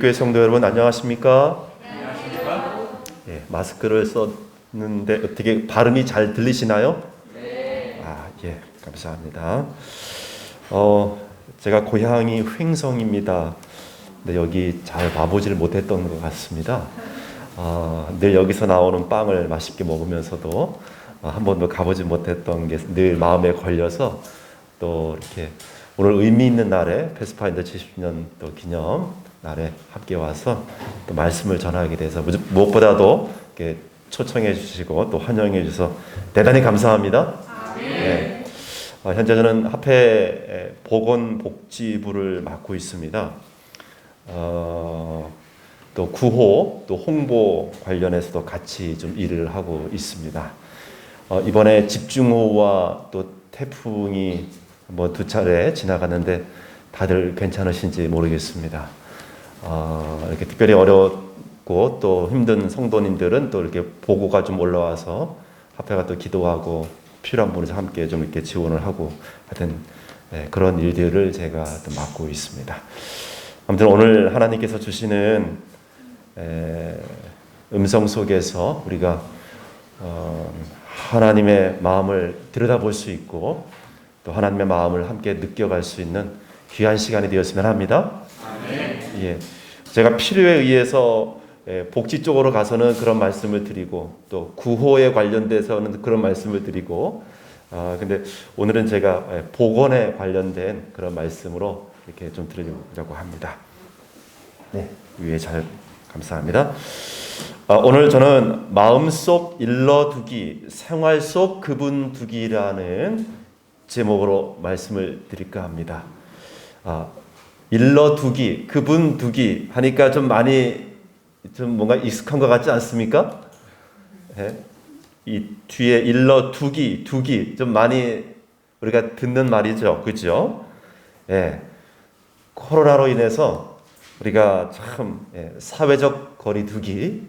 교회 성도 여러분 안녕하십니까? 예, 마스크를 썼는데 어떻게 발음이 잘 들리시나요? 네. 예, 감사합니다. 제가 고향이 횡성입니다. 근데 여기 잘 와보지를 못했던 것 같습니다. 늘 여기서 나오는 빵을 맛있게 먹으면서도 한 번도 가보지 못했던 게 늘 마음에 걸려서 또 이렇게 오늘 의미 있는 날에 패스파인더 70년 또 기념 날에 함께 와서 또 말씀을 전하게 돼서 무엇보다도 이렇게 초청해 주시고 또 환영해 주셔서 대단히 감사합니다. 네. 현재 저는 합회 보건복지부를 맡고 있습니다. 또 구호, 또 홍보 관련해서도 같이 좀 일을 하고 있습니다. 이번에 집중호우와 또 태풍이 뭐 두 차례 지나갔는데 다들 괜찮으신지 모르겠습니다. 이렇게 특별히 어렵고 또 힘든 성도님들은 또 이렇게 보고가 좀 올라와서 합회가 또 기도하고 필요한 분에서 함께 좀 이렇게 지원을 하고 하여튼 그런 일들을 제가 또 맡고 있습니다. 아무튼 오늘 하나님께서 주시는 음성 속에서 우리가 하나님의 마음을 들여다볼 수 있고 또 하나님의 마음을 함께 느껴갈 수 있는 귀한 시간이 되었으면 합니다. 예, 제가 필요에 의해서 복지 쪽으로 가서는 그런 말씀을 드리고 또 구호에 관련돼서는 그런 말씀을 드리고 근데 오늘은 제가 보건에 관련된 그런 말씀으로 이렇게 좀 드리려고 합니다. 네, 위에 잘 감사합니다. 오늘 저는 마음속 일러두기, 생활 속 그분 두기라는 제목으로 말씀을 드릴까 합니다. 일러두기, 그분 두기 하니까 좀 많이 좀 뭔가 익숙한 것 같지 않습니까? 이 뒤에 일러두기, 두기 좀 많이 우리가 듣는 말이죠, 그렇죠? 코로나로 인해서 우리가 참 사회적 거리두기,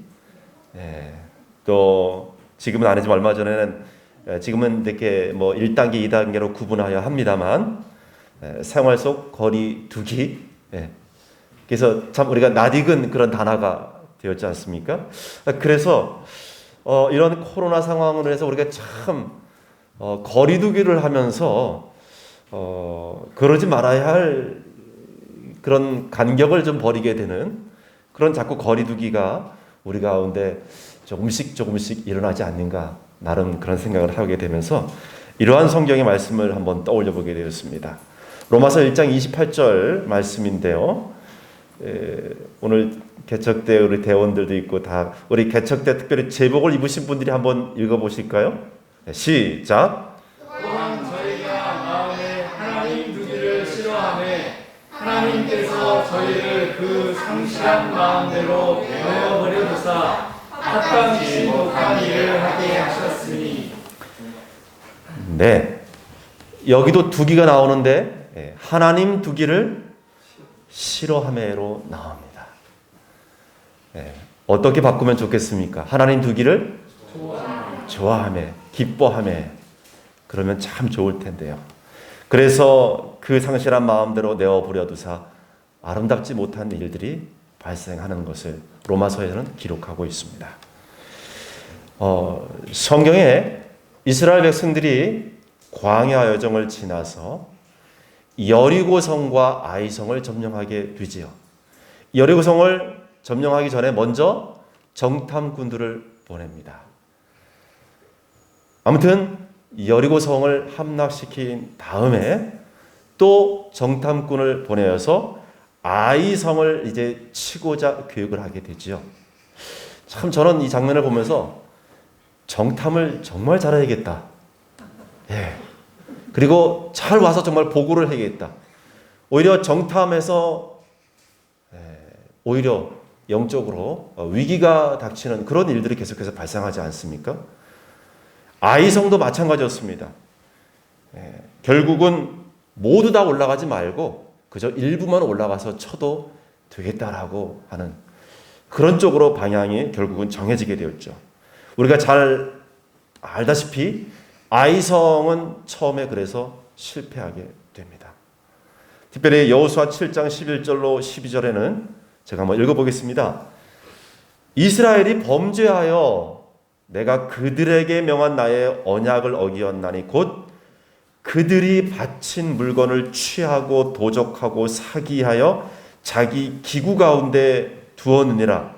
또 지금은 아니지만 얼마 전에는 지금은 이렇게 뭐 1단계, 2단계로 구분하여 합니다만 생활 속 거리두기. 그래서 참 우리가 낯익은 그런 단어가 되었지 않습니까? 그래서 이런 코로나 상황으로 해서 우리가 참 거리두기를 하면서 그러지 말아야 할 그런 간격을 좀 버리게 되는 그런 자꾸 거리두기가 우리 가운데 조금씩 일어나지 않는가 나름 그런 생각을 하게 되면서 이러한 성경의 말씀을 한번 떠올려 보게 되었습니다. 로마서 1장 28절 말씀인데요. 오늘 개척대 우리 대원들도 있고 다 우리 개척대 특별히 제복을 입으신 분들이 한번 읽어보실까요? 시작. 또한 저희가 마음에 하나님 두기를 싫어하매 하나님께서 저희를 그 상실한 마음대로 내어버려 두사 합당치 못한 일을 하게 하셨으니. 네, 여기도 두기가 나오는데 하나님 두기를 싫어하매로 나옵니다. 어떻게 바꾸면 좋겠습니까? 하나님 두기를 좋아하매, 기뻐하매. 그러면 참 좋을 텐데요. 그래서 그 상실한 마음대로 내어버려 두사 아름답지 못한 일들이 발생하는 것을 로마서에는 기록하고 있습니다. 성경에 이스라엘 백성들이 광야 여정을 지나서 여리고성과 아이성을 점령하게 되지요. 여리고성을 점령하기 전에 먼저 정탐꾼들을 보냅니다. 아무튼 여리고성을 함락시킨 다음에 또 정탐꾼을 보내어서 아이성을 이제 치고자 계획을 하게 되지요. 참 저는 이 장면을 보면서 정탐을 정말 잘해야겠다. 그리고 잘 와서 정말 보고를 해야겠다. 오히려 정탐에서 오히려 영적으로 위기가 닥치는 그런 일들이 계속해서 발생하지 않습니까? 아이성도 마찬가지였습니다. 결국은 모두 다 올라가지 말고 그저 일부만 올라가서 쳐도 되겠다라고 하는 그런 쪽으로 방향이 결국은 정해지게 되었죠. 우리가 잘 알다시피 아이성은 처음에 그래서 실패하게 됩니다. 특별히 여호수아 7장 11절로 12절에는 제가 한번 읽어보겠습니다. 이스라엘이 범죄하여 내가 그들에게 명한 나의 언약을 어기었나니 곧 그들이 바친 물건을 취하고 도적하고 사기하여 자기 기구 가운데 두었느니라.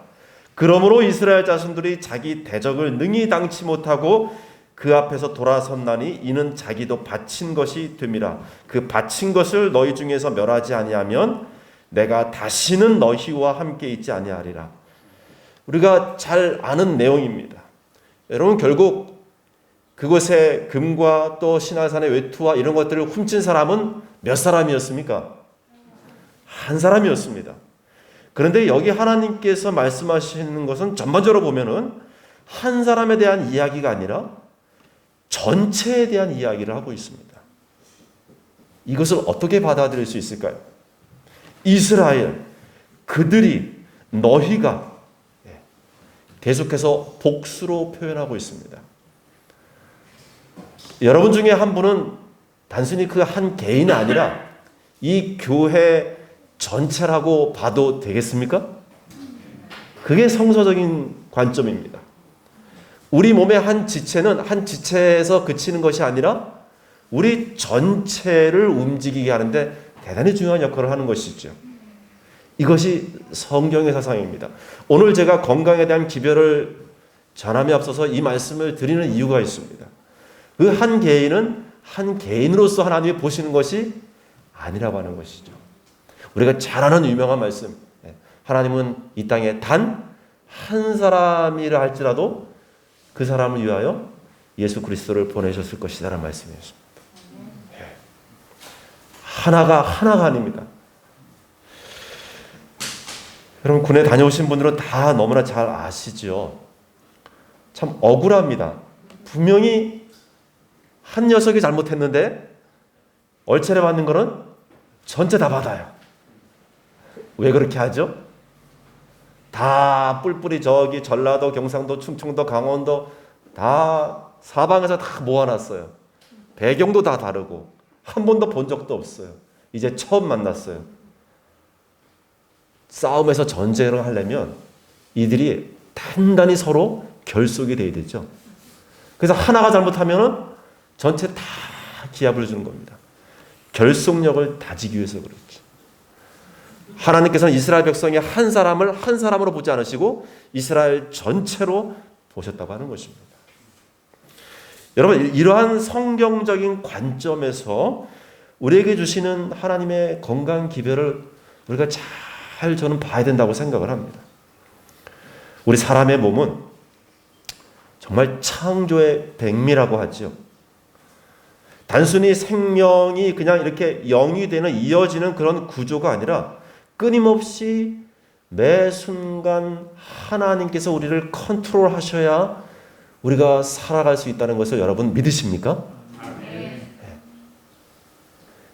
그러므로 이스라엘 자손들이 자기 대적을 능히 당치 못하고 그 앞에서 돌아섰나니 이는 자기도 바친 것이 됨이라. 그 바친 것을 너희 중에서 멸하지 아니하면 내가 다시는 너희와 함께 있지 아니하리라. 우리가 잘 아는 내용입니다. 여러분, 결국 그곳에 금과 또 신화산의 외투와 이런 것들을 훔친 사람은 몇 사람이었습니까? 한 사람이었습니다. 그런데 여기 하나님께서 말씀하시는 것은 전반적으로 보면은 한 사람에 대한 이야기가 아니라 전체에 대한 이야기를 하고 있습니다. 이것을 어떻게 받아들일 수 있을까요? 이스라엘, 그들이, 너희가 계속해서 복수로 표현하고 있습니다. 여러분 중에 한 분은 단순히 그 한 개인이 아니라 이 교회 전체라고 봐도 되겠습니까? 그게 성서적인 관점입니다. 우리 몸의 한 지체는 한 지체에서 그치는 것이 아니라 우리 전체를 움직이게 하는데 대단히 중요한 역할을 하는 것이죠. 이것이 성경의 사상입니다. 오늘 제가 건강에 대한 기별을 전함에 앞서서 이 말씀을 드리는 이유가 있습니다. 그 한 개인은 한 개인으로서 하나님이 보시는 것이 아니라고 하는 것이죠. 우리가 잘 아는 유명한 말씀, 하나님은 이 땅에 단 한 사람이라 할지라도 그 사람을 위하여 예수 그리스도를 보내셨을 것이다라는 말씀이었습니다. 하나가 아닙니다. 여러분, 군에 다녀오신 분들은 다 너무나 잘 아시죠. 참 억울합니다. 분명히 한 녀석이 잘못했는데 얼차려 받는 거는 전체 다 받아요. 왜 그렇게 하죠? 다 뿔뿔이 저기 전라도, 경상도, 충청도, 강원도 다 사방에서 다 모아놨어요. 배경도 다 다르고 한 번도 본 적도 없어요. 이제 처음 만났어요. 싸움에서 전쟁을 하려면 이들이 단단히 서로 결속이 돼야 되죠. 그래서 하나가 잘못하면 전체 다 기합을 주는 겁니다. 결속력을 다지기 위해서 그렇죠. 하나님께서는 이스라엘 백성의 한 사람을 한 사람으로 보지 않으시고 이스라엘 전체로 보셨다고 하는 것입니다. 여러분, 이러한 성경적인 관점에서 우리에게 주시는 하나님의 건강 기별을 우리가 잘 저는 봐야 된다고 생각을 합니다. 우리 사람의 몸은 정말 창조의 백미라고 하죠. 단순히 생명이 그냥 이렇게 영이 되는 이어지는 그런 구조가 아니라 끊임없이 매 순간 하나님께서 우리를 컨트롤하셔야 우리가 살아갈 수 있다는 것을 여러분 믿으십니까?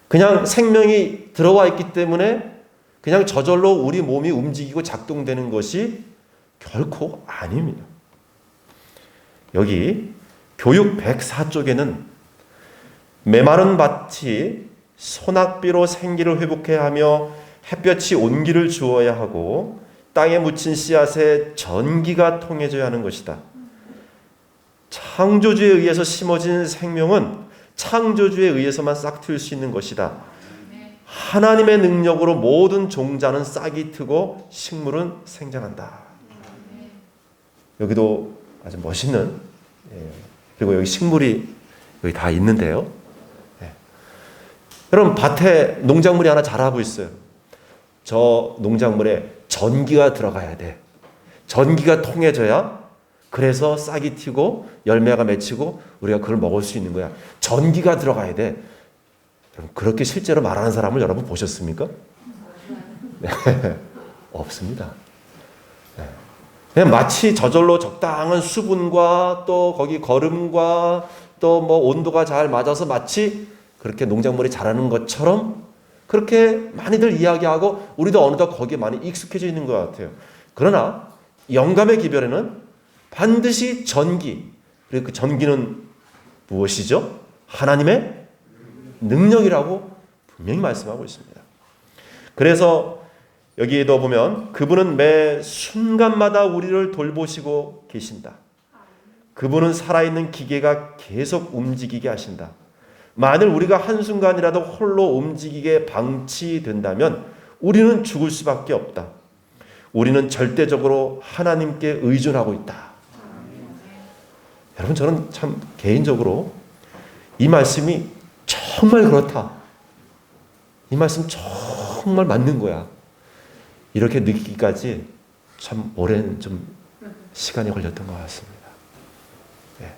그냥 생명이 들어와 있기 때문에 그냥 저절로 우리 몸이 움직이고 작동되는 것이 결코 아닙니다. 여기 교육 104쪽에는 메마른 밭이 소낙비로 생기를 회복해야 하며 햇볕이 온기를 주어야 하고 땅에 묻힌 씨앗에 전기가 통해져야 하는 것이다. 창조주에 의해서 심어진 생명은 창조주에 의해서만 싹트일 수 있는 것이다. 하나님의 능력으로 모든 종자는 싹이 트고 식물은 생장한다. 여기도 아주 멋있는, 그리고 여기 식물이 여기 다 있는데요. 여러분, 밭에 농작물이 하나 자라고 있어요. 저 농작물에 전기가 들어가야 돼. 전기가 통해져야 그래서 싹이 튀고 열매가 맺히고 우리가 그걸 먹을 수 있는 거야. 전기가 들어가야 돼. 그렇게 실제로 말하는 사람을 여러분 보셨습니까? 네. 없습니다. 네. 그냥 마치 저절로 적당한 수분과 또 거기 거름과 또 뭐 온도가 잘 맞아서 마치 그렇게 농작물이 자라는 것처럼 그렇게 많이들 이야기하고 우리도 어느덧 거기에 많이 익숙해져 있는 것 같아요. 그러나 영감의 기별에는 반드시 전기, 그리고 그 전기는 무엇이죠? 여기에도 보면 그분은 매 순간마다 우리를 돌보시고 계신다. 그분은 살아있는 기계가 계속 움직이게 하신다. 만일 우리가 한순간이라도 홀로 움직이게 방치된다면 우리는 죽을 수밖에 없다. 우리는 절대적으로 하나님께 의존하고 있다. 여러분, 저는 참 개인적으로 이 말씀이 정말 그렇다. 이 말씀 정말 맞는 거야. 이렇게 느끼기까지 참 오랜 좀 시간이 걸렸던 것 같습니다. 네.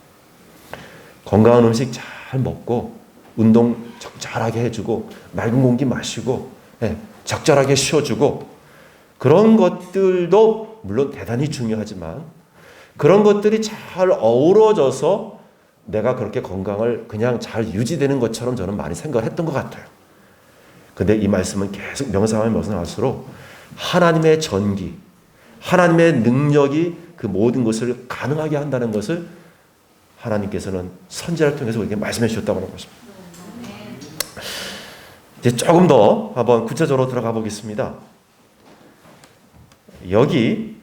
건강한 음식 잘 먹고 운동 적절하게 해주고 맑은 공기 마시고 네. 적절하게 쉬어주고 그런 것들도 물론 대단히 중요하지만 그런 것들이 잘 어우러져서 내가 그렇게 건강을 그냥 잘 유지되는 것처럼 저는 많이 생각을 했던 것 같아요. 근데 이 말씀은 계속 명상하면 명상할수록 하나님의 전기, 하나님의 능력이 그 모든 것을 가능하게 한다는 것을 하나님께서는 선지자를 통해서 우리에게 말씀해 주셨다고 하는 것입니다. 이제 조금 더 한번 구체적으로 들어가 보겠습니다. 여기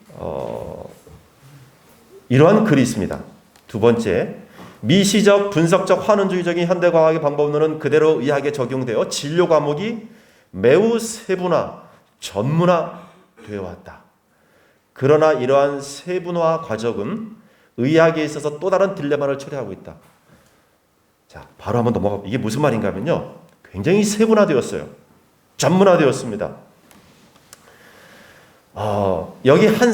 이러한 글이 있습니다. 두 번째, 미시적 분석적 환원주의적인 현대과학의 방법론은 그대로 의학에 적용되어 진료 과목이 매우 세분화, 전문화되어 왔다. 그러나 이러한 세분화 과정은 의학에 있어서 또 다른 딜레마를 초래하고 있다. 자, 바로 한번 넘어가. 이게 무슨 말인가 하면요. 굉장히 세분화되었어요. 전문화되었습니다. 여기 한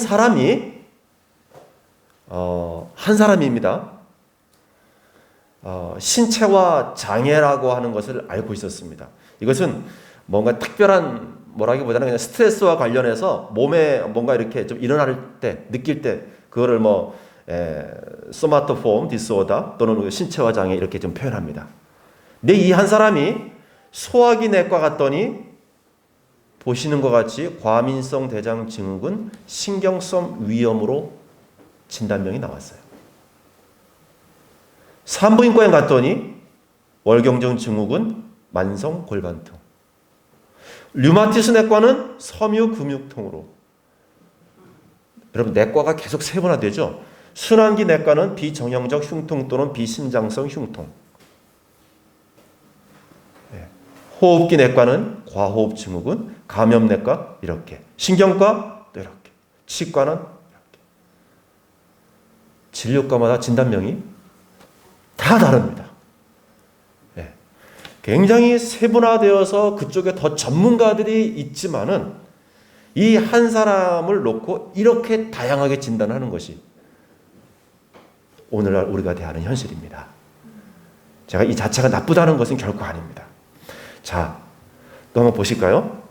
사람입니다. 신체화 장애라고 하는 것을 알고 있었습니다. 이것은 뭔가 특별한 뭐라기보다는 그냥 스트레스와 관련해서 몸에 뭔가 이렇게 좀 일어날 때, 느낄 때 그거를 소마토폼 디스오더 또는 신체화 장애 이렇게 좀 표현합니다. 근데 이 한 사람이 소화기 내과 갔더니 보시는 것 같이 과민성 대장 증후군 신경성 위염으로 진단명이 나왔어요. 산부인과에 갔더니 월경증 증후군 만성 골반통. 류마티스 내과는 섬유 근육통으로. 여러분, 내과가 계속 세분화되죠. 순환기 내과는 비정형적 흉통 또는 비신장성 흉통. 호흡기 내과는 과호흡 증후군, 감염 내과 이렇게. 신경과 또 이렇게. 치과는 이렇게. 진료과마다 진단명이 다 다릅니다. 네. 굉장히 세분화되어서 그쪽에 더 전문가들이 있지만은 이 한 사람을 놓고 이렇게 다양하게 진단하는 것이 오늘날 우리가 대하는 현실입니다. 제가 이 자체가 나쁘다는 것은 결코 아닙니다. 자, 또 한번 보실까요?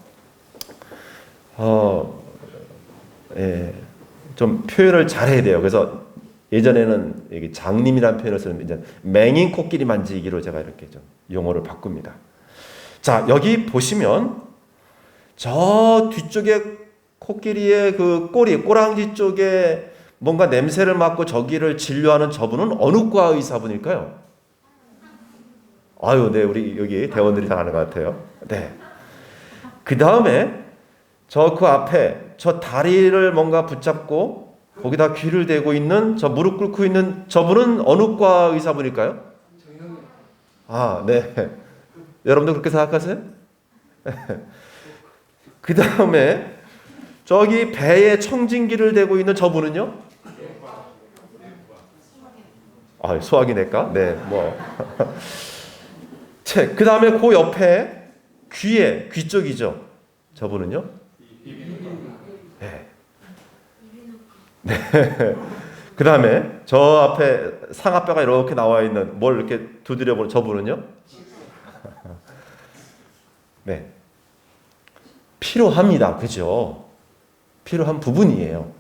좀 표현을 잘해야 돼요. 그래서 예전에는 여기 장님이라는 표현을 쓰는데 이제 맹인 코끼리 만지기로 제가 이렇게 좀 용어를 바꿉니다. 자, 여기 보시면 저 뒤쪽에 코끼리의 그 꼬랑지 쪽에 뭔가 냄새를 맡고 저기를 진료하는 저분은 어느 과 의사분일까요? 네, 우리 여기 대원들이 다 아는 것 같아요. 네. 그 다음에 그 앞에 저 다리를 뭔가 붙잡고 거기다 귀를 대고 있는 저 무릎 꿇고 있는 저분은 어느 과 의사분일까요? 네. 여러분도 그렇게 생각하세요? 그 다음에 저기 배에 청진기를 대고 있는 저분은요? 소화기 내과? 네, 그 다음에 그 옆에 귀 쪽이죠. 저분은요? 네. 네. 그 다음에 저 앞에 상아뼈가 이렇게 나와 있는 뭘 이렇게 두드려보는 저분은요? 네. 필요합니다. 그죠? 필요한 부분이에요.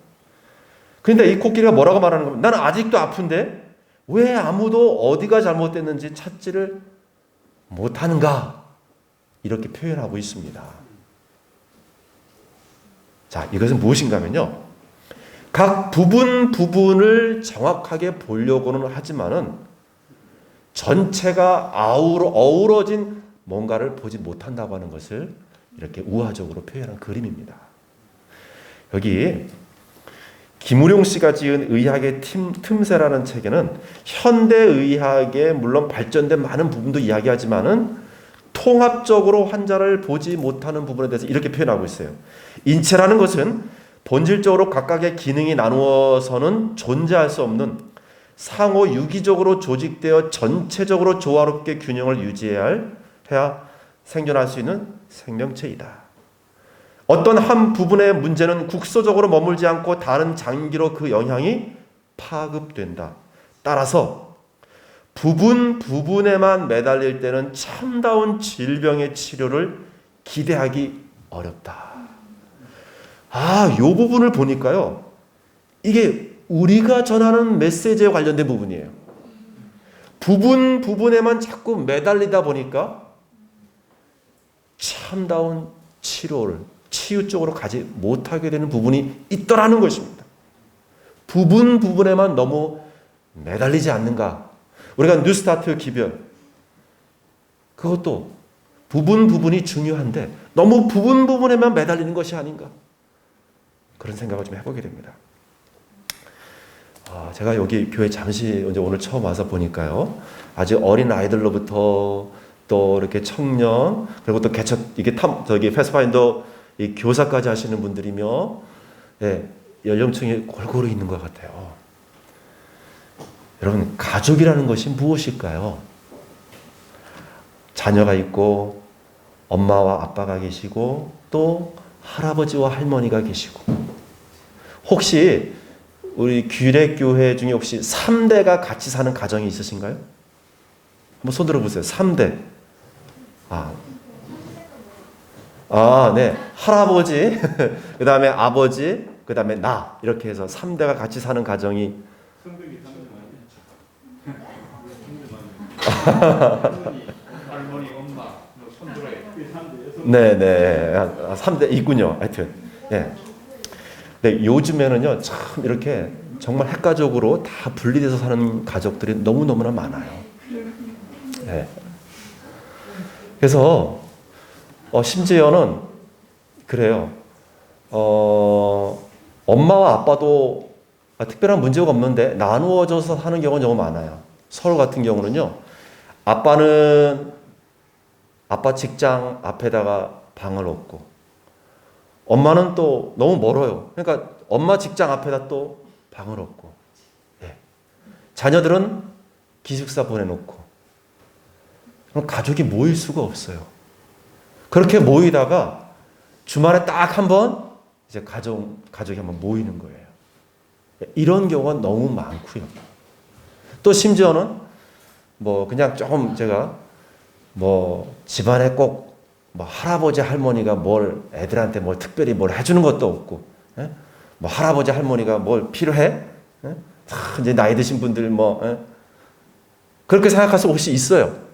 그런데 이 코끼리가 뭐라고 말하는 겁니까? 나는 아직도 아픈데 왜 아무도 어디가 잘못됐는지 찾지를 못하는가? 이렇게 표현하고 있습니다. 자, 이것은 무엇인가 하면요. 각 부분을 정확하게 보려고는 하지만은 전체가 어우러진 뭔가를 보지 못한다고 하는 것을 이렇게 우화적으로 표현한 그림입니다. 여기 김우룡 씨가 지은 의학의 틈새라는 책에는 현대 의학의 물론 발전된 많은 부분도 이야기하지만은 통합적으로 환자를 보지 못하는 부분에 대해서 이렇게 표현하고 있어요. 인체라는 것은 본질적으로 각각의 기능이 나누어서는 존재할 수 없는 상호 유기적으로 조직되어 전체적으로 조화롭게 균형을 해야 생존할 수 있는 생명체이다. 어떤 한 부분의 문제는 국소적으로 머물지 않고 다른 장기로 그 영향이 파급된다. 따라서 부분에만 매달릴 때는 참다운 질병의 치료를 기대하기 어렵다. 이 부분을 보니까요. 이게 우리가 전하는 메시지에 관련된 부분이에요. 부분에만 자꾸 매달리다 보니까 참다운 치유 쪽으로 가지 못하게 되는 부분이 있더라는 것입니다. 부분에만 너무 매달리지 않는가. 우리가 뉴스타트 기별, 그것도 부분이 중요한데 너무 부분에만 매달리는 것이 아닌가. 그런 생각을 좀 해보게 됩니다. 제가 여기 교회 잠시 오늘 처음 와서 보니까요. 아주 어린 아이들로부터 또 이렇게 청년, 그리고 또 이게 패스파인더 이 교사까지 하시는 분들이며, 연령층이 골고루 있는 것 같아요. 여러분, 가족이라는 것이 무엇일까요? 자녀가 있고, 엄마와 아빠가 계시고, 또 할아버지와 할머니가 계시고, 혹시 우리 규례교회 중에 혹시 3대가 같이 사는 가정이 있으신가요? 한번 손 들어보세요. 3대. 네. 할아버지, 그 다음에 아버지, 그 다음에 나. 이렇게 해서 3대가 같이 사는 가정이. 할머니, 엄마, 손들어요. 네네. 3대 있군요. 하여튼. 예. 네, 요즘에는요, 참 이렇게 정말 핵가족으로 다 분리돼서 사는 가족들이 너무너무나 많아요. 네. 그래서, 심지어는, 그래요. 엄마와 아빠도 특별한 문제가 없는데 나누어져서 사는 경우가 너무 많아요. 서울 같은 경우는요, 아빠는 아빠 직장 앞에다가 방을 얻고, 엄마는 또 너무 멀어요. 그러니까 엄마 직장 앞에다 또 방을 얻고, 자녀들은 기숙사 보내놓고, 그럼 가족이 모일 수가 없어요. 그렇게 모이다가 주말에 딱 한번 이제 가족이 한번 모이는 거예요. 이런 경우가 너무 많고요. 또 심지어는 그냥 조금 제가 집안에 꼭 할아버지 할머니가 애들한테 특별히 해주는 것도 없고, 할아버지 할머니가 뭘 필요해? 이제 나이 드신 분들 그렇게 생각할 수 혹시 있어요.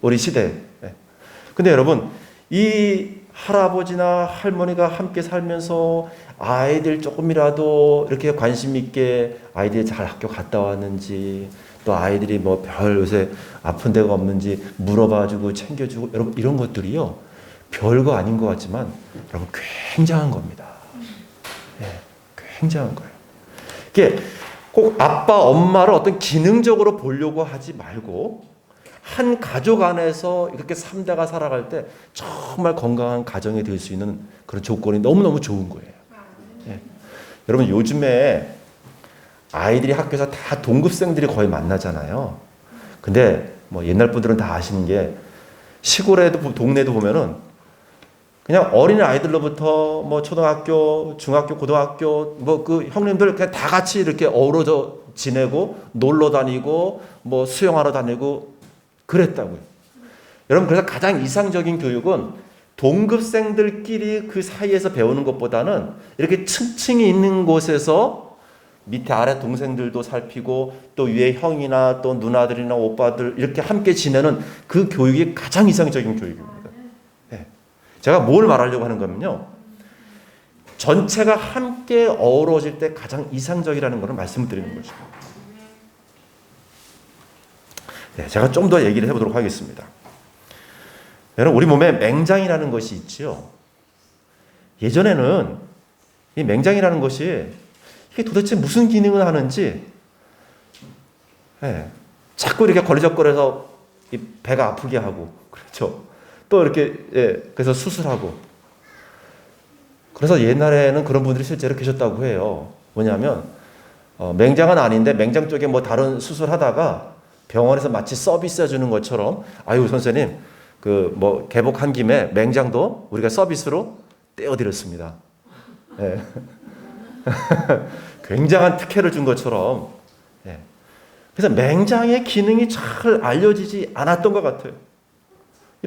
우리 시대에. 근데 여러분, 이 할아버지나 할머니가 함께 살면서 아이들 조금이라도 이렇게 관심 있게 아이들이 잘 학교 갔다 왔는지, 또 아이들이 별 요새 아픈 데가 없는지 물어봐주고 챙겨주고, 여러분 이런 것들이요, 별거 아닌 것 같지만 여러분 굉장한 겁니다. 굉장한 거예요. 이게 꼭 아빠 엄마를 어떤 기능적으로 보려고 하지 말고, 한 가족 안에서 이렇게 3대가 살아갈 때 정말 건강한 가정이 될 수 있는 그런 조건이 너무너무 좋은 거예요. 여러분, 요즘에 아이들이 학교에서 다 동급생들이 거의 만나잖아요. 근데 옛날 분들은 다 아시는 게, 시골에도 동네도 보면은 그냥 어린 아이들로부터 초등학교, 중학교, 고등학교 그 형님들 그냥 다 같이 이렇게 어우러져 지내고 놀러 다니고 수영하러 다니고 그랬다고요. 여러분, 그래서 가장 이상적인 교육은 동급생들끼리 그 사이에서 배우는 것보다는 이렇게 층층이 있는 곳에서 밑에 아래 동생들도 살피고 또 위에 형이나 또 누나들이나 오빠들 이렇게 함께 지내는 그 교육이 가장 이상적인 교육입니다. 제가 뭘 말하려고 하는 거면요, 전체가 함께 어우러질 때 가장 이상적이라는 것을 말씀드리는 거죠. 제가 좀 더 얘기를 해보도록 하겠습니다. 여러분, 우리 몸에 맹장이라는 것이 있죠. 예전에는 이 맹장이라는 것이 이게 도대체 무슨 기능을 하는지, 예, 자꾸 이렇게 걸리적거려서 이 배가 아프게 하고, 그렇죠. 또 이렇게, 예, 그래서 수술하고. 그래서 옛날에는 그런 분들이 실제로 계셨다고 해요. 뭐냐면 맹장은 아닌데 맹장 쪽에 뭐 다른 수술하다가 병원에서 마치 서비스 해주는 것처럼, 아유 선생님 그 뭐 개복한 김에 맹장도 우리가 서비스로 떼어드렸습니다. 예. 굉장한 특혜를 준 것처럼. 예. 그래서 맹장의 기능이 잘 알려지지 않았던 것 같아요.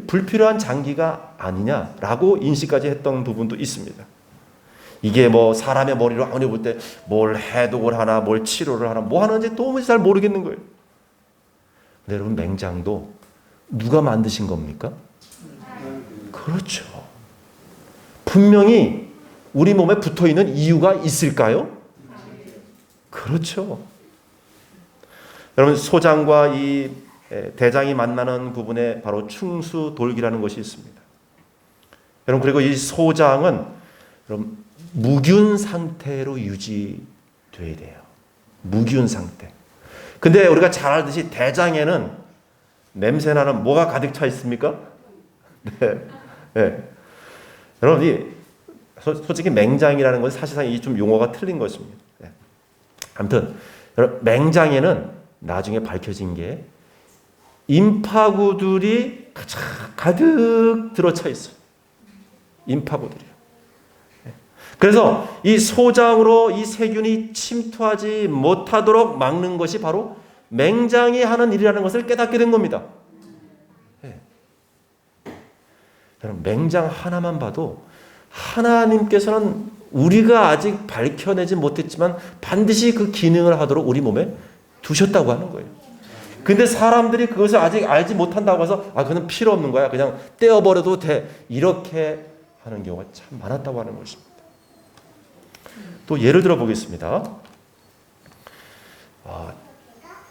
불필요한 장기가 아니냐라고 인식까지 했던 부분도 있습니다. 이게 뭐 사람의 머리로 아무리 볼 때 뭘 해독을 하나 뭘 치료를 하나 뭐 하는지 도무지 잘 모르겠는 거예요. 근데 여러분, 맹장도 누가 만드신 겁니까? 그렇죠. 분명히 우리 몸에 붙어있는 이유가 있을까요? 그렇죠. 여러분, 소장과 이 대장이 만나는 부분에 바로 충수돌기라는 것이 있습니다. 여러분, 그리고 이 소장은 여러분 무균 상태로 유지돼야 돼요. 무균 상태. 근데 우리가 잘 알듯이 대장에는 냄새나는 뭐가 가득 차 있습니까? 네. 네. 여러분, 이 솔직히 맹장이라는 것은 사실상 이 좀 용어가 틀린 것입니다. 네. 아무튼 여러분, 맹장에는 나중에 밝혀진 게 임파구들이 가득 들어차 있어요. 임파구들이요. 그래서 이 소장으로 이 세균이 침투하지 못하도록 막는 것이 바로 맹장이 하는 일이라는 것을 깨닫게 된 겁니다. 네. 여러분, 맹장 하나만 봐도 하나님께서는 우리가 아직 밝혀내지 못했지만 반드시 그 기능을 하도록 우리 몸에 두셨다고 하는 거예요. 근데 사람들이 그것을 아직 알지 못한다고 해서 그건 필요 없는 거야, 그냥 떼어버려도 돼, 이렇게 하는 경우가 참 많았다고 하는 것입니다. 또 예를 들어 보겠습니다.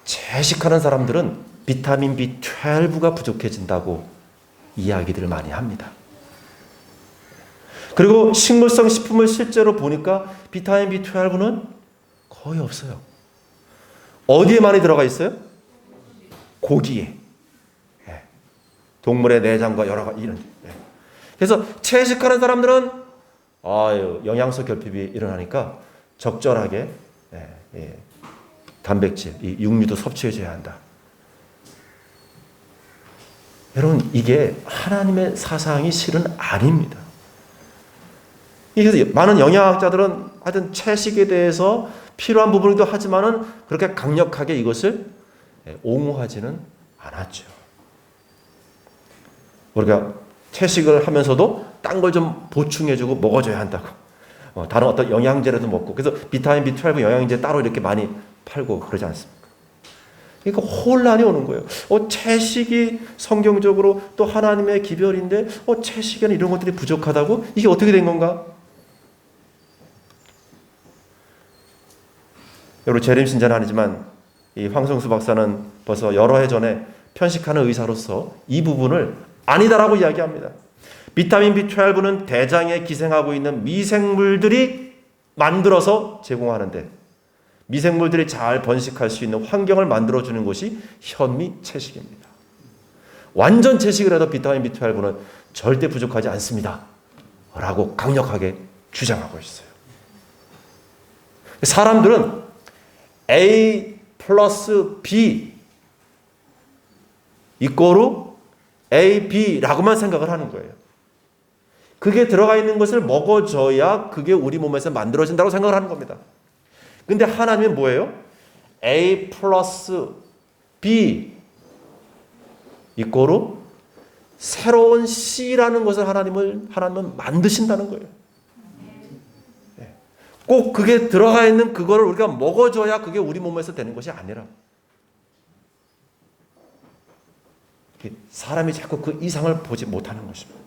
채식하는 사람들은 비타민 B12가 부족해진다고 이야기들을 많이 합니다. 그리고 식물성 식품을 실제로 보니까 비타민 B12는 거의 없어요. 어디에 많이 들어가 있어요? 고기에. 동물의 내장과 여러 가지 이런. 그래서 채식하는 사람들은 영양소 결핍이 일어나니까 적절하게 단백질, 이 육류도 섭취해줘야 한다. 여러분, 이게 하나님의 사상이 실은 아닙니다. 그래서 많은 영양학자들은 하여튼 채식에 대해서 필요한 부분이기도 하지만은 그렇게 강력하게 이것을 옹호하지는 않았죠. 우리가 채식을 하면서도 딴 걸 좀 보충해주고 먹어줘야 한다고. 다른 어떤 영양제라도 먹고. 그래서 비타민 B12 영양제 따로 이렇게 많이 팔고 그러지 않습니까? 그러니까 혼란이 오는 거예요. 채식이 성경적으로 또 하나님의 기별인데 채식에는 이런 것들이 부족하다고? 이게 어떻게 된 건가? 여러분, 재림 신자는 아니지만 이 황성수 박사는 벌써 여러 해 전에 편식하는 의사로서 이 부분을 아니다라고 이야기합니다. 비타민 B12는 대장에 기생하고 있는 미생물들이 만들어서 제공하는데, 미생물들이 잘 번식할 수 있는 환경을 만들어주는 것이 현미 채식입니다. 완전 채식을 해도 비타민 B12는 절대 부족하지 않습니다 라고 강력하게 주장하고 있어요. 사람들은 A 플러스 B 이꼬르 A, B라고만 생각을 하는 거예요. 그게 들어가 있는 것을 먹어줘야 그게 우리 몸에서 만들어진다고 생각을 하는 겁니다. 근데 하나님은 뭐예요? A 플러스 B 이꼬르 새로운 C라는 것을 하나님은 만드신다는 거예요. 꼭 그게 들어가 있는 그거를 우리가 먹어줘야 그게 우리 몸에서 되는 것이 아니라, 사람이 자꾸 그 이상을 보지 못하는 것입니다.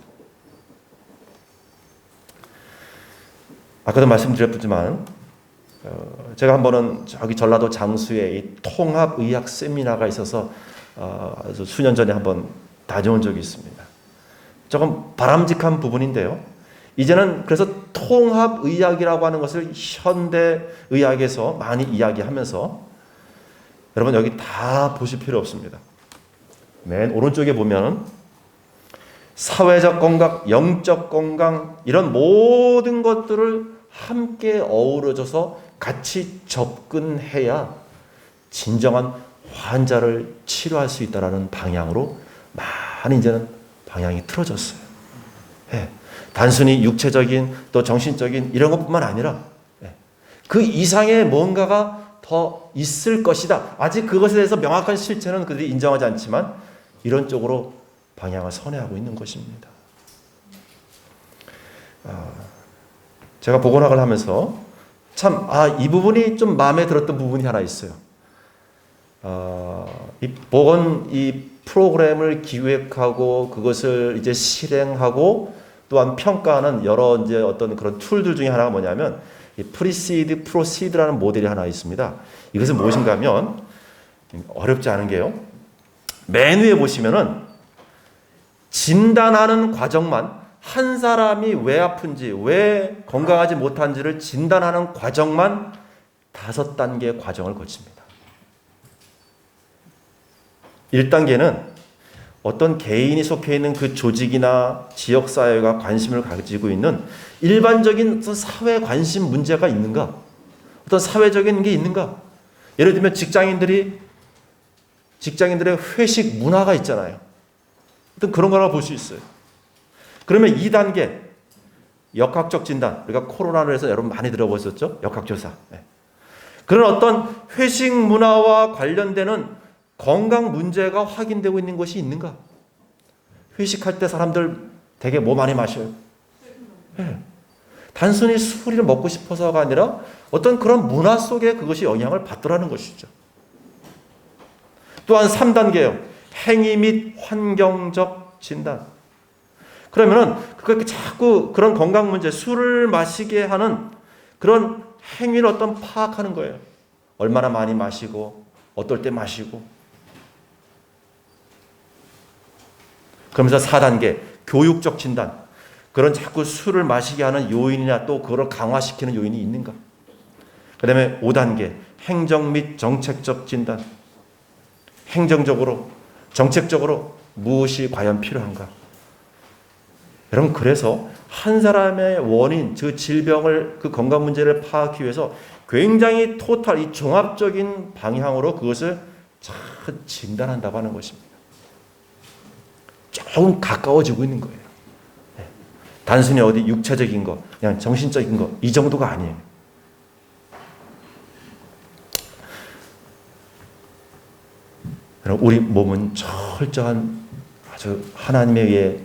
아까도 말씀드렸지만 제가 한 번은 저기 전라도 장수에 이 통합의학 세미나가 있어서 아주 수년 전에 한번 다녀온 적이 있습니다. 조금 바람직한 부분인데요. 이제는 그래서 통합의학이라고 하는 것을 현대의학에서 많이 이야기하면서 여러분 여기 다 보실 필요 없습니다. 맨 오른쪽에 보면 사회적 건강, 영적 건강 이런 모든 것들을 함께 어우러져서 같이 접근해야 진정한 환자를 치료할 수 있다는 방향으로 많이 이제는 방향이 틀어졌어요. 예. 단순히 육체적인 또 정신적인 이런 것뿐만 아니라 그 이상의 뭔가가 더 있을 것이다. 아직 그것에 대해서 명확한 실체는 그들이 인정하지 않지만 이런 쪽으로 방향을 선회하고 있는 것입니다. 제가 복원학을 하면서 참 이 부분이 좀 마음에 들었던 부분이 하나 있어요. 이 복원 이 프로그램을 기획하고 그것을 이제 실행하고 또한 평가하는 여러 이제 어떤 그런 툴들 중에 하나가 뭐냐면 이 프리시드, 프로시드라는 모델이 하나 있습니다. 이것은 무엇인가 하면 어렵지 않은 게요. 맨 위에 보시면은 진단하는 과정만 한 사람이 왜 아픈지 왜 건강하지 못한지를 진단하는 과정만 5단계 과정을 거칩니다. 1단계는 어떤 개인이 속해 있는 그 조직이나 지역사회가 관심을 가지고 있는 일반적인 어떤 사회 관심 문제가 있는가? 어떤 사회적인 게 있는가? 예를 들면 직장인들의 회식 문화가 있잖아요. 어떤 그런 거라고 볼 수 있어요. 그러면 2단계, 역학적 진단. 우리가 코로나로 해서 여러분 많이 들어보셨죠? 역학조사. 그런 어떤 회식 문화와 관련되는 건강 문제가 확인되고 있는 것이 있는가? 회식할 때 사람들 되게 뭐 많이 마셔요? 단순히 술을 먹고 싶어서가 아니라 어떤 그런 문화 속에 그것이 영향을 받더라는 것이죠. 또한 3단계요. 행위 및 환경적 진단. 그러면은 그렇게 자꾸 그런 건강 문제, 술을 마시게 하는 그런 행위를 어떤 파악하는 거예요. 얼마나 많이 마시고 어떨 때 마시고. 그러면서 4단계 교육적 진단. 그런 자꾸 술을 마시게 하는 요인이나 또 그걸 강화시키는 요인이 있는가. 그 다음에 5단계 행정 및 정책적 진단. 행정적으로 정책적으로 무엇이 과연 필요한가. 여러분 그래서 한 사람의 원인, 그 질병을 그 건강 문제를 파악하기 위해서 굉장히 토탈 이 종합적인 방향으로 그것을 잘 진단한다고 하는 것입니다. 조금 가까워지고 있는 거예요. 단순히 어디 육체적인 거, 그냥 정신적인 거, 이 정도가 아니에요. 우리 몸은 철저한 아주 하나님에 의해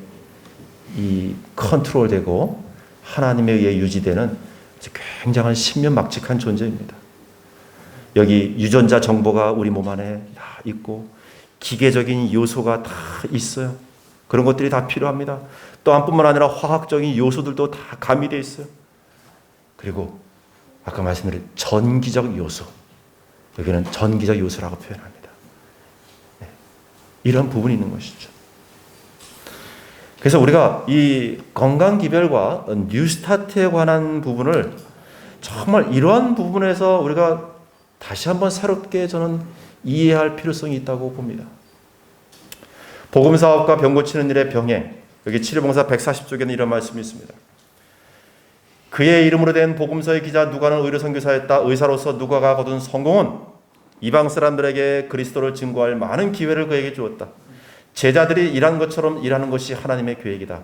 이 컨트롤되고 하나님에 의해 유지되는 굉장한 신면막직한 존재입니다. 여기 유전자 정보가 우리 몸 안에 다 있고 기계적인 요소가 다 있어요. 그런 것들이 다 필요합니다. 또한 뿐만 아니라 화학적인 요소들도 다 가미되어 있어요. 그리고 아까 말씀드린 전기적 요소. 여기는 전기적 요소라고 표현합니다. 이런 부분이 있는 것이죠. 그래서 우리가 이 건강기별과 뉴스타트에 관한 부분을 정말 이러한 부분에서 우리가 다시 한번 새롭게 저는 이해할 필요성이 있다고 봅니다. 복음사업과 병 고치는 일의 병행, 여기 치료봉사 140쪽에는 이런 말씀이 있습니다. 그의 이름으로 된 복음서의 기자 누가는 의로 선교사였다. 의사로서 누가가 거둔 성공은 이방 사람들에게 그리스도를 증거할 많은 기회를 그에게 주었다. 제자들이 일한 것처럼 일하는 것이 하나님의 계획이다.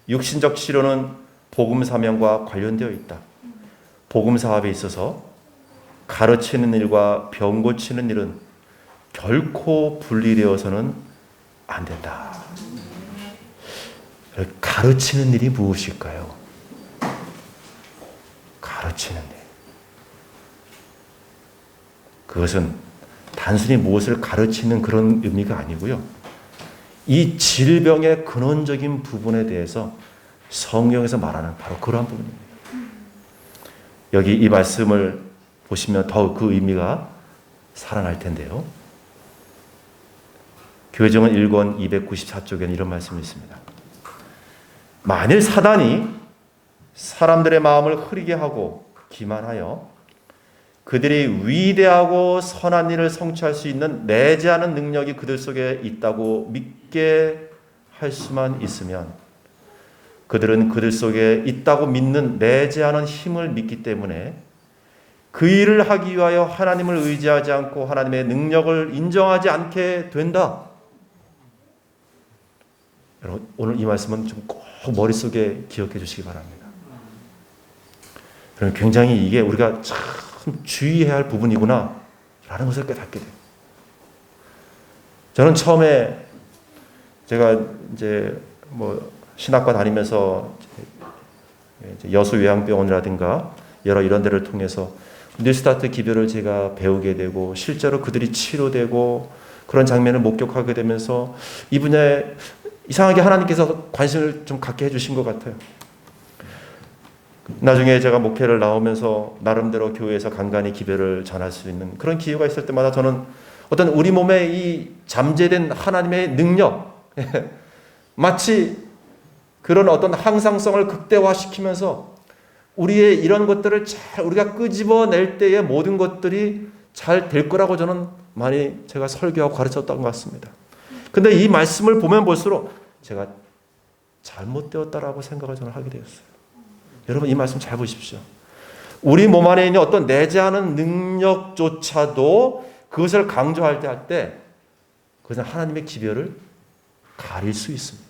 육신적 치료는 복음 사명과 관련되어 있다. 복음 사업에 있어서 가르치는 일과 병 고치는 일은 결코 분리되어서는 안 된다. 가르치는 일이 무엇일까요? 가르치는 일. 그것은 단순히 무엇을 가르치는 그런 의미가 아니고요. 이 질병의 근원적인 부분에 대해서 성경에서 말하는 바로 그러한 부분입니다. 여기 이 말씀을 보시면 더욱 그 의미가 살아날 텐데요. 교회정은 1권 294쪽에는 이런 말씀이 있습니다. 만일 사단이 사람들의 마음을 흐리게 하고 기만하여 그들이 위대하고 선한 일을 성취할 수 있는 내지 않은 능력이 그들 속에 있다고 믿게 할 수만 있으면 그들은 그들 속에 있다고 믿는 내지 않은 힘을 믿기 때문에 그 일을 하기 위하여 하나님을 의지하지 않고 하나님의 능력을 인정하지 않게 된다. 여러분, 오늘 이 말씀은 좀 꼭 머릿속에 기억해 주시기 바랍니다. 그럼 굉장히 이게 우리가 참 주의해야 할 부분이구나 라는 것을 깨닫게 돼요. 저는 처음에 제가 이제 신학과 다니면서 여수 요양병원이라든가 여러 이런 데를 통해서 뉴스타트 기별을 제가 배우게 되고 실제로 그들이 치료되고 그런 장면을 목격하게 되면서 이 분야에 이상하게 하나님께서 관심을 좀 갖게 해주신 것 같아요. 나중에 제가 목회를 나오면서 나름대로 교회에서 간간히 기별을 전할 수 있는 그런 기회가 있을 때마다 저는 어떤 우리 몸에 이 잠재된 하나님의 능력 마치 그런 어떤 항상성을 극대화시키면서 우리의 이런 것들을 잘 우리가 끄집어낼 때의 모든 것들이 잘 될 거라고 저는 많이 제가 설교하고 가르쳤던 것 같습니다. 근데 이 말씀을 보면 볼수록 제가 잘못되었다라고 생각을 저는 하게 되었어요. 여러분 이 말씀 잘 보십시오. 우리 몸 안에 있는 어떤 내지 않은 능력조차도 그것을 강조할 때 그것은 하나님의 기별을 가릴 수 있습니다.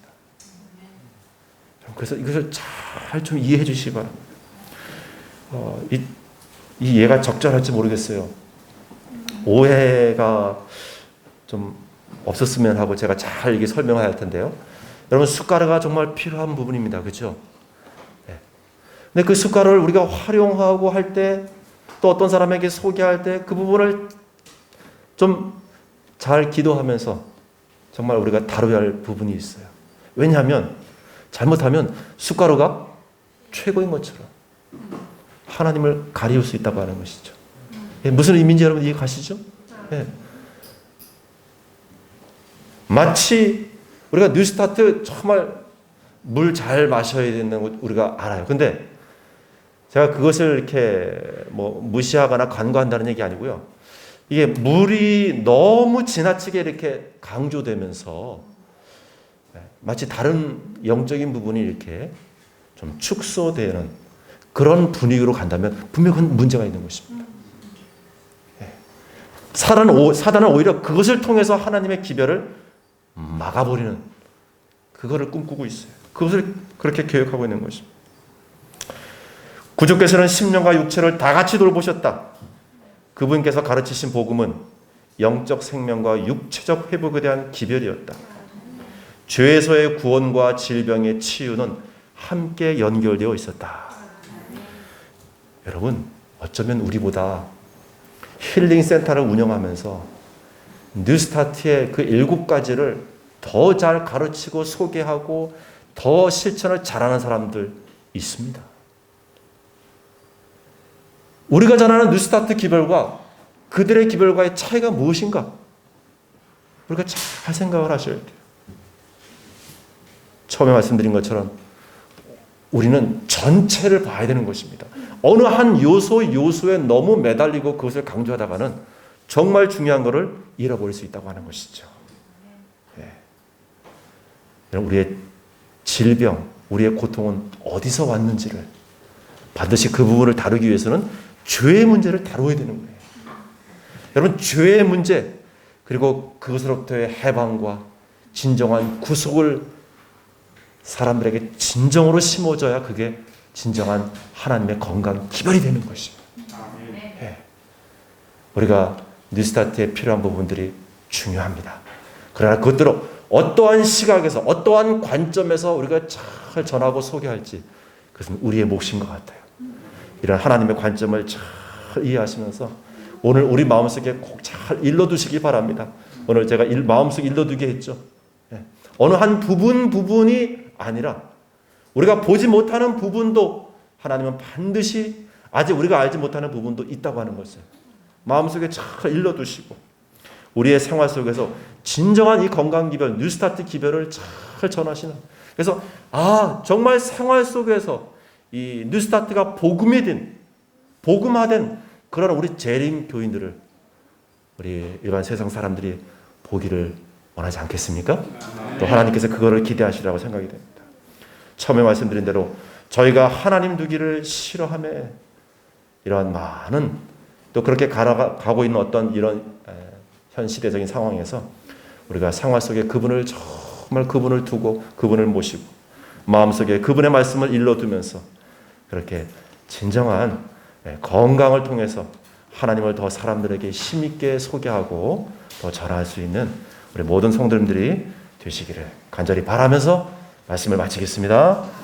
그래서 이것을 잘 좀 이해해 주시기 바랍니다. 이 예가 적절할지 모르겠어요. 오해가 좀 없었으면 하고 제가 잘 이게 설명해야 할 텐데요. 여러분 숟가락이 정말 필요한 부분입니다. 그렇죠? 네. 근데 그 숟가락을 우리가 활용하고 할 때 또 어떤 사람에게 소개할 때 그 부분을 좀 잘 기도하면서 정말 우리가 다뤄야 할 부분이 있어요. 왜냐하면 잘못하면 숟가락이 최고인 것처럼 하나님을 가리울 수 있다고 하는 것이죠. 예, 무슨 의미인지 여러분 이해 가시죠? 예. 마치 우리가 뉴스타트 정말 물 잘 마셔야 되는 거 우리가 알아요. 근데 제가 그것을 이렇게 무시하거나 간과한다는 얘기 아니고요. 이게 물이 너무 지나치게 이렇게 강조되면서 마치 다른 영적인 부분이 이렇게 좀 축소되는 그런 분위기로 간다면 분명 그건 문제가 있는 것입니다. 사단은 오히려 그것을 통해서 하나님의 기별을 막아버리는 그거를 꿈꾸고 있어요. 그것을 그렇게 계획하고 있는 것입니다. 구주께서는 심령과 육체를 다 같이 돌보셨다. 그분께서 가르치신 복음은 영적 생명과 육체적 회복에 대한 기별이었다. 죄에서의 구원과 질병의 치유는 함께 연결되어 있었다. 여러분, 어쩌면 우리보다 힐링 센터를 운영하면서 뉴스타트의 그 7가지를 더 잘 가르치고 소개하고 더 실천을 잘하는 사람들 있습니다. 우리가 잘 아는 뉴스타트 기별과 그들의 기별과의 차이가 무엇인가? 우리가 잘 생각을 하셔야 돼요. 처음에 말씀드린 것처럼 우리는 전체를 봐야 되는 것입니다. 어느 한 요소에 너무 매달리고 그것을 강조하다가는 정말 중요한 것을 잃어버릴 수 있다고 하는 것이죠. 네. 우리의 질병, 우리의 고통은 어디서 왔는지를 반드시 그 부분을 다루기 위해서는 죄의 문제를 다루어야 되는 거예요. 여러분 죄의 문제 그리고 그것으로부터의 해방과 진정한 구속을 사람들에게 진정으로 심어줘야 그게 진정한 하나님의 건강 기별이 되는 것입니다. 네. 우리가 뉴스타트에 필요한 부분들이 중요합니다. 그러나 그것들을 어떠한 시각에서 어떠한 관점에서 우리가 잘 전하고 소개할지 그것은 우리의 몫인 것 같아요. 이런 하나님의 관점을 잘 이해하시면서 오늘 우리 마음속에 꼭 잘 일러두시기 바랍니다. 오늘 제가 마음속에 일러두게 했죠. 네. 어느 한 부분이 아니라 우리가 보지 못하는 부분도 하나님은 반드시 아직 우리가 알지 못하는 부분도 있다고 하는 것을 마음속에 잘 일러두시고 우리의 생활 속에서 진정한 이 건강기별, 뉴스타트 기별을 잘 전하시는 그래서 정말 생활 속에서 이 뉴스타트가 복음화된 그런 우리 재림 교인들을 우리 일반 세상 사람들이 보기를 원하지 않겠습니까? 또 하나님께서 그거를 기대하시라고 생각이 됩니다. 처음에 말씀드린 대로 저희가 하나님 두기를 싫어하며 이러한 많은 또 그렇게 가고 있는 어떤 이런 현 시대적인 상황에서 우리가 생활 속에 그분을 정말 그분을 두고 그분을 모시고 마음속에 그분의 말씀을 일러두면서 그렇게 진정한 건강을 통해서 하나님을 더 사람들에게 힘있게 소개하고 더 전할 수 있는 우리 모든 성도님들이 되시기를 간절히 바라면서 말씀을 마치겠습니다.